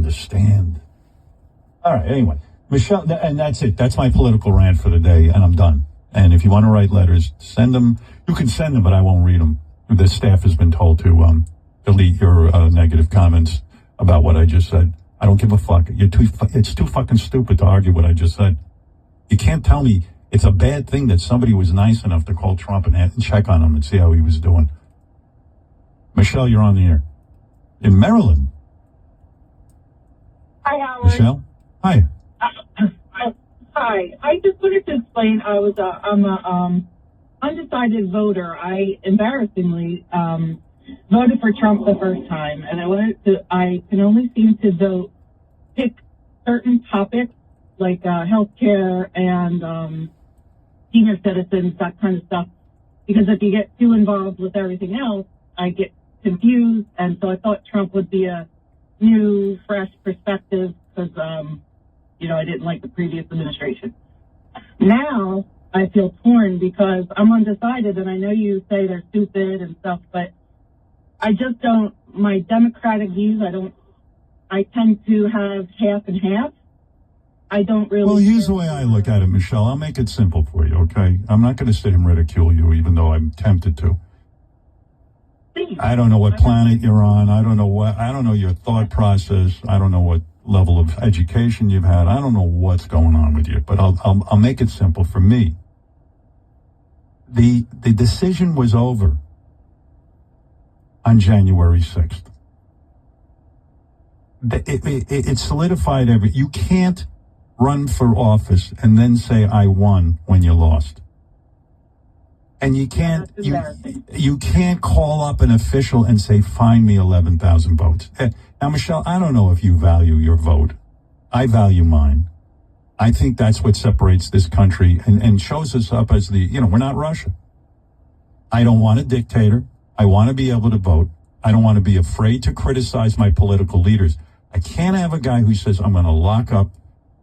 understand. All right, anyway. Michelle, and that's it. That's my political rant for the day, and I'm done. And if you want to write letters, send them. You can send them, but I won't read them. The staff has been told to delete your negative comments about what I just said. I don't give a fuck. It's too fucking stupid to argue what I just said. You can't tell me it's a bad thing that somebody was nice enough to call Trump and check on him and see how he was doing. Michelle, you're on the air. In Maryland. Hi, Howard. Michelle? Hi. Hi. I just wanted to explain. I'm a undecided voter. I embarrassingly voted for Trump the first time, and I can only seem to pick certain topics like healthcare and senior citizens, that kind of stuff. Because if you get too involved with everything else, I get confused, and so I thought Trump would be a new, fresh perspective because I didn't like the previous administration. Now I feel torn because I'm undecided, and I know you say they're stupid and stuff, but I just don't, my Democratic views, I tend to have half and half. I don't really. Well, here's the way I look at it, Michelle. I'll make it simple for you, okay? I'm not going to sit and ridicule you, even though I'm tempted to. Please. I don't know what planet you're on. I don't know your thought process. I don't know what level of education you've had. I don't know what's going on with you, but I'll make it simple for me. The decision was over on January 6th. It solidified you can't run for office and then say I won when you lost. And you can't call up an official and say, find me 11,000 votes. Now, Michelle, I don't know if you value your vote. I value mine. I think that's what separates this country and shows us up as we're not Russia. I don't want a dictator. I want to be able to vote. I don't want to be afraid to criticize my political leaders. I can't have a guy who says, I'm going to lock up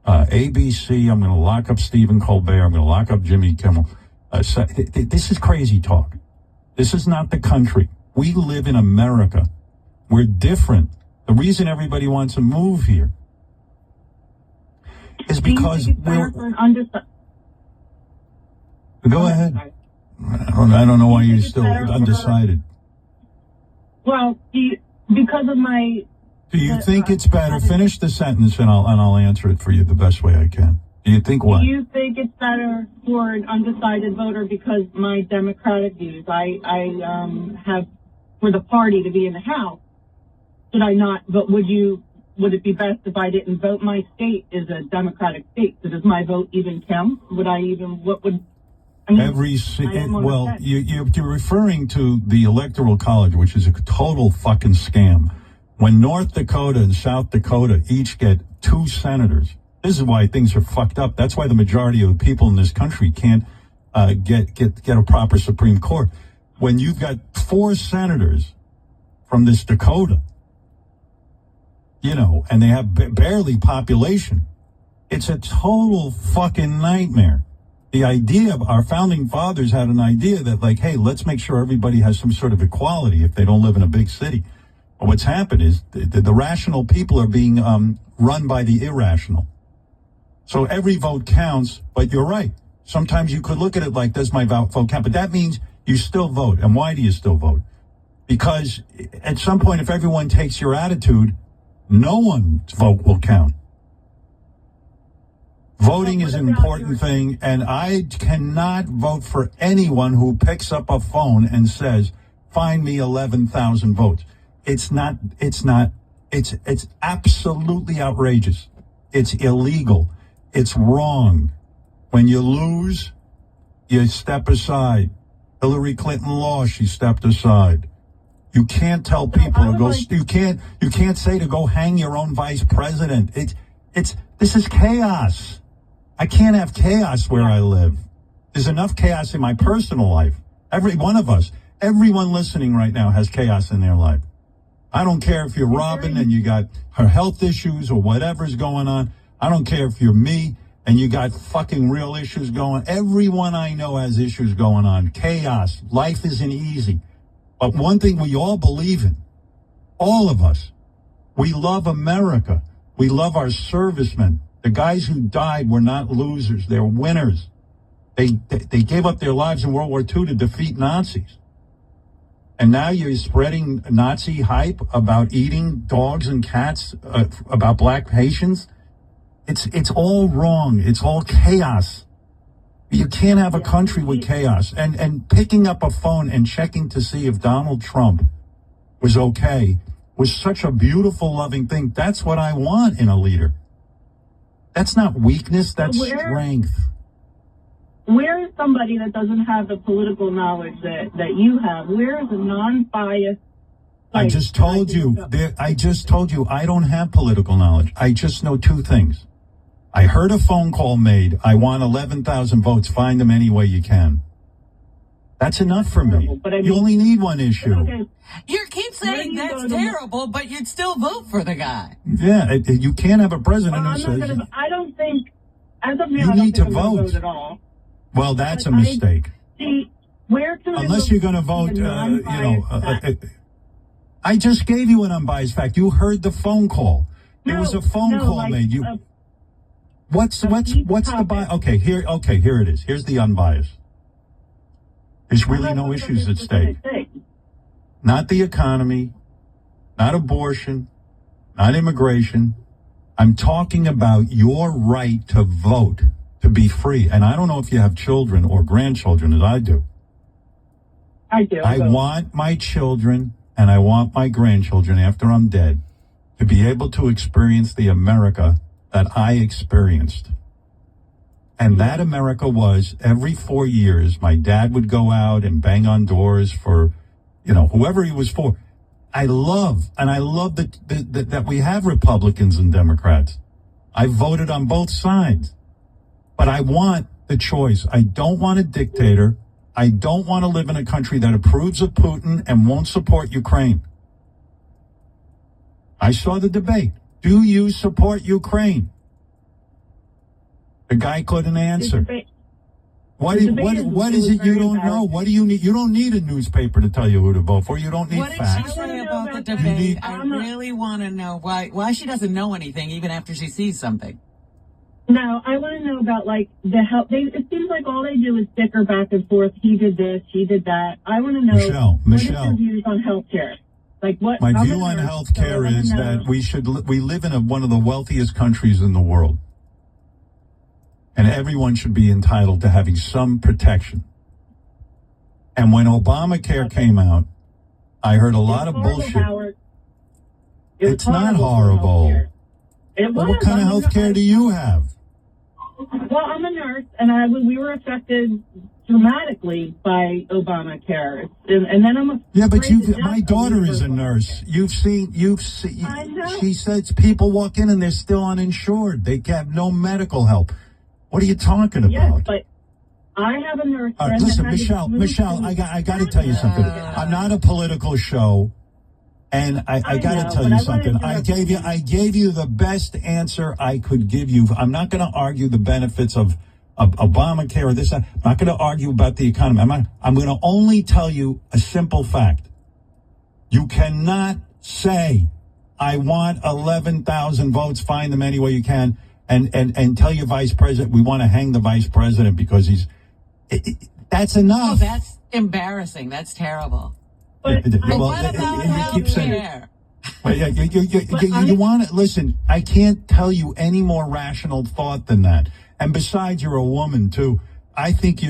ABC, I'm going to lock up Stephen Colbert, I'm going to lock up Jimmy Kimmel. This is crazy talk. This is not the country. We live in America. We're different. The reason everybody wants to move here is because we're... Go ahead. I don't know why you're still undecided. Well, because of my... Do you think it's better? Finish the sentence and I'll answer it for you the best way I can. Do you think what? Do you think it's better for an undecided voter because my Democratic views? I have for the party to be in the House. Should I not vote? Would it be best if I didn't vote? My state is a Democratic state, so does my vote even count? You're referring to the Electoral College, which is a total fucking scam. When North Dakota and South Dakota each get 2 senators, this is why things are fucked up. That's why the majority of the people in this country can't get a proper Supreme Court. When you've got 4 senators from this Dakota, and they have barely population, it's a total fucking nightmare. The idea of our founding fathers had an idea that hey, let's make sure everybody has some sort of equality if they don't live in a big city. But what's happened is the rational people are being run by the irrational. So every vote counts, but you're right. Sometimes you could look at it like, does my vote count? But that means you still vote. And why do you still vote? Because at some point, if everyone takes your attitude, no one's vote will count. Voting is an important thing, and I cannot vote for anyone who picks up a phone and says, find me 11,000 votes. It's absolutely outrageous. It's illegal. It's wrong. When you lose, you step aside. Hillary Clinton lost, she stepped aside. You can't tell people to go, you can't say to go hang your own vice president. This is chaos. I can't have chaos where I live. There's enough chaos in my personal life. Every one of us, everyone listening right now has chaos in their life. I don't care if you're Robin and you got her health issues or whatever's going on. I don't care if you're me and you got fucking real issues going. Everyone I know has issues going on. Chaos. Life isn't easy. But one thing we all believe in, all of us, we love America. We love our servicemen. The guys who died were not losers. They're winners. They gave up their lives in World War II to defeat Nazis. And now you're spreading Nazi hype about eating dogs and cats, about black Haitians. It's all wrong. It's all chaos. You can't have a country with chaos. And picking up a phone and checking to see if Donald Trump was okay was such a beautiful, loving thing. That's what I want in a leader. That's not weakness. That's strength. Where is somebody that doesn't have the political knowledge that you have? Where is a non-biased? I just told you. I don't have political knowledge. I just know two things. I heard a phone call made. I want 11,000 votes. Find them any way you can. That's enough for me. But I mean, you only need one issue. Okay. You keep saying that's terrible, but you'd still vote for the guy. Yeah, you can't have a president who says... I don't think, as of now, You I don't need think to I'm gonna vote. vote at all. Well, that's a mistake. See, where can Unless you're going to vote, I just gave you an unbiased fact. You heard the phone call. There was a phone call made. What's the bias? Okay, here it is. Here's the unbiased. There's really no issues at stake. Not the economy, not abortion, not immigration. I'm talking about your right to vote, to be free. And I don't know if you have children or grandchildren, as I do. I do. I want my children and I want my grandchildren, after I'm dead, to be able to experience the America that I experienced. And that America was, every 4 years, my dad would go out and bang on doors for, whoever he was for. I love that we have Republicans and Democrats. I voted on both sides. But I want the choice. I don't want a dictator. I don't want to live in a country that approves of Putin and won't support Ukraine. I saw the debate. Do you support Ukraine? The guy couldn't answer. What is it you don't know? What do you need? You don't need a newspaper to tell you who to vote for. You don't need facts. What did she say about the debate? I really want to know why she doesn't know anything even after she sees something. No, I want to know about, the help. It seems like all they do is bicker back and forth. He did this, he did that. I want to know, what is your views on healthcare? My view on healthcare is that we live in one of the wealthiest countries in the world. And everyone should be entitled to having some protection. And when Obamacare came out, I heard a lot of bullshit. Howard. It's not horrible. Well, what kind of health care do you have? Well, I'm a nurse, and we were affected dramatically by Obamacare. And then I'm but my daughter is a nurse. You've seen. I know. She says people walk in and they're still uninsured. They have no medical help. What are you talking about? Yes, but I have a nurse. All right, listen, Michelle, I got to tell you something. I'm not a political show. And I got to tell you something. I gave you the best answer I could give you. I'm not going to argue the benefits of Obamacare or this. I'm not going to argue about the economy. I'm going to only tell you a simple fact. You cannot say, I want 11,000 votes, find them any way you can, and tell your vice president we want to hang the vice president because that's enough. Oh, that's embarrassing. That's terrible. But what about healthcare? You want to listen. I can't tell you any more rational thought than that. And besides, you're a woman too. I think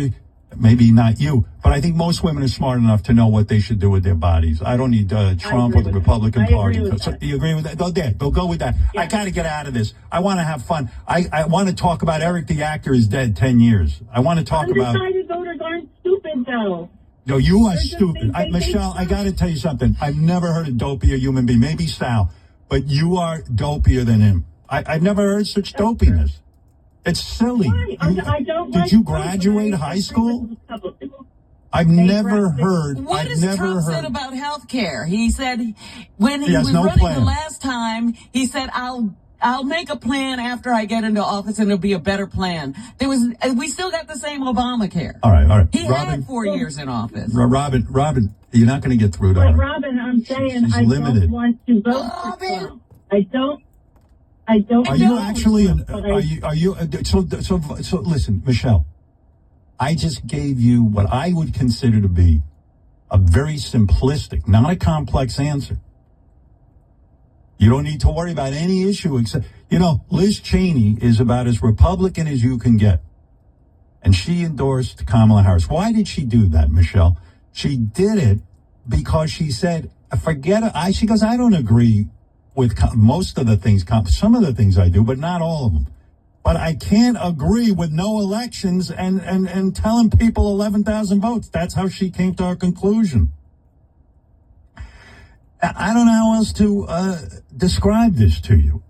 maybe not you, but I think most women are smart enough to know what they should do with their bodies. I don't need Trump or the Republican Party. So you agree with that? Go with that. Yeah. I got to get out of this. I want to have fun. I want to talk about Eric the actor is dead 10 years. I want to talk about. Undecided voters aren't stupid though. No, you are stupid. Michelle, I got to tell you something. I've never heard a dopier human being. Maybe Sal, but you are dopier than him. I've never heard such dopiness. It's silly. Did you graduate high school? I've never heard. What has Trump said about health care? He said when he was running the last time, he said, I'll make a plan after I get into office, and it'll be a better plan. We still got the same Obamacare. All right. He had 4 years in office. Robin, you're not going to get through, But Robin, I'm saying I don't want to vote for Trump. I don't. I don't Are you know, actually? but Are you? So listen, Michelle. I just gave you what I would consider to be a very simplistic, not a complex answer. You don't need to worry about any issue except, Liz Cheney is about as Republican as you can get. And she endorsed Kamala Harris. Why did she do that, Michelle? She did it because she said, she goes, I don't agree with most of the things, some of the things I do, but not all of them. But I can't agree with no elections and telling people 11,000 votes. That's how she came to her conclusion. I don't know how else to describe this to you.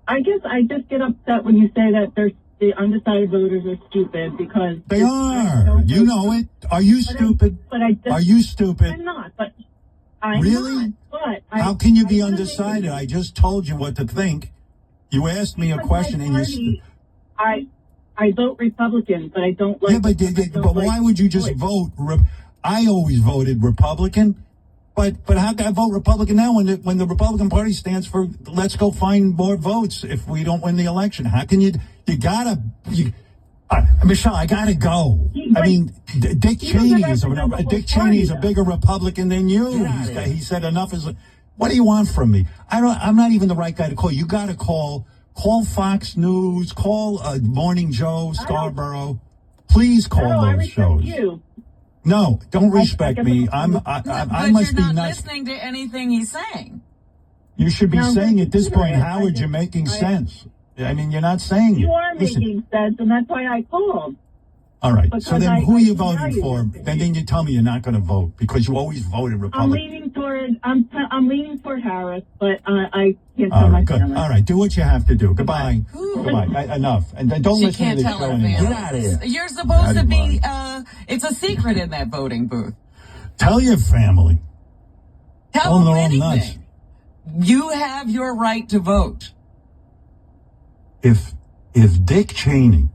I guess I just get upset when you say that the undecided voters are stupid because they are. You know it. Are you stupid? Are you stupid? I'm not. But I'm really? not. But how can you be undecided? I just told you what to think. You asked me a question and you. I vote Republican, but I don't like. Yeah, but why would you just vote? I always voted Republican. But how can I vote Republican now when the Republican Party stands for let's go find more votes if we don't win the election? How can you Michelle, I gotta go. I mean, Dick Cheney is a bigger Republican than you. He said enough is. What do you want from me? I'm not even the right guy to call. You gotta call Fox News, call Morning Joe, Scarborough. Please call those shows. You. No, don't respect me. I must be you're not nuts. listening to anything he's saying. You should be saying at this point, Howard, you're making sense. I mean, you're not saying it. You are making sense, and that's why I called. All right. So then who are you voting for? And then you tell me you're not going to vote because you always voted Republican. I'm leaning toward Harris, but I can't tell All my right, good. family. All right, do what you have to do. Goodbye. Goodbye. Enough. And don't She listen can't to the tell show her anymore. family. Get out of here. You're supposed to be, it's a secret in that voting booth. Tell your family. Tell them they're all anything. nuts. You have your right to vote. If Dick Cheney